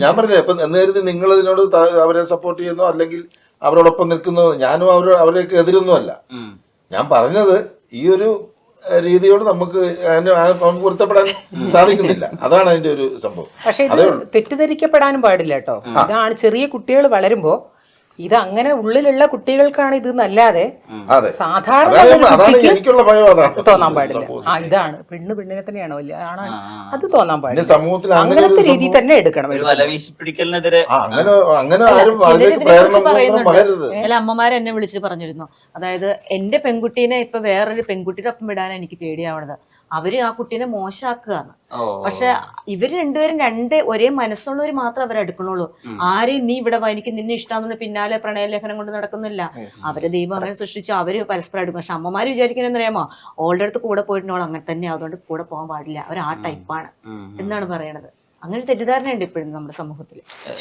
ഞാൻ പറഞ്ഞില്ലേ ഇപ്പൊ എന്ന് കരുതി നിങ്ങൾ ഇതിനോട് അവരെ സപ്പോർട്ട് ചെയ്യുന്നോ അല്ലെങ്കിൽ അവരോടൊപ്പം നിൽക്കുന്നോ, ഞാനും അവരേക്ക് എതിരൊന്നുമല്ല. ഞാൻ പറഞ്ഞത് ഈ ഒരു രീതിയോട് നമുക്ക് പൊരുത്തപ്പെടാൻ സാധിക്കുന്നില്ല, അതാണ് അതിന്റെ ഒരു സംഭവം. പക്ഷെ ഇത് തെറ്റിദ്ധരിക്കപ്പെടാനും പാടില്ല കേട്ടോ. ഇതാണ് ചെറിയ കുട്ടികൾ വളരുമ്പോ ഇത് അങ്ങനെ ഉള്ളിലുള്ള കുട്ടികൾക്കാണ് ഇത് നല്ലാതെ അതെ, സാധാരണ അതാണ് എനിക്കുള്ള ഭയം, അതാണ് തോന്നാൻ പാടില്ല. ഇതാണ് പെണ്ണിനെ തന്നെയാണോ ആണാണ് അത് തോന്നാൻ പാടില്ല. സമൂഹത്തിൽ അങ്ങനത്തെ രീതി തന്നെ എടുക്കണം. വലവീശിപ്പിടിക്കലിനെതിരെ അങ്ങനെ ആരും പകരുത്. ചില അമ്മമാർ എന്നെ വിളിച്ച് പറഞ്ഞിരുന്നു, അതായത് എന്റെ പെൺകുട്ടീനെ ഇപ്പൊ വേറൊരു പെൺകുട്ടിയുടെ ഒപ്പം വിടാൻ എനിക്ക് പേടിയാവണത്, അവര് ആ കുട്ടീനെ മോശമാക്കുകയാണ്. പക്ഷെ ഇവര് രണ്ടുപേരും ഒരേ മനസ്സുള്ളവർ മാത്രം അവരെടുക്കണുള്ളൂ. ആരെയും നീ ഇവിടെ എനിക്ക് നിന്നെ ഇഷ്ടമാണെന്ന് പിന്നാലെ പ്രണയലേഖനം കൊണ്ട് നടക്കുന്നില്ല. അവരെ ദൈവം അങ്ങനെ സൃഷ്ടിച്ചു, അവര് പരസ്പരം എടുക്കും. പക്ഷെ അമ്മമാര് വിചാരിക്കുന്നത് അറിയാമോ, ഓളുടെ അടുത്ത് കൂടെ പോയിട്ടുണ്ടോ അങ്ങനെ തന്നെ, അതുകൊണ്ട് കൂടെ പോകാൻ പാടില്ല, അവർ ആ ടൈപ്പാണ് എന്നാണ് പറയണത്. അങ്ങനെ ഒരു തെറ്റിദ്ധാരണയുണ്ട് ഇപ്പോഴും നമ്മുടെ സമൂഹത്തിൽ.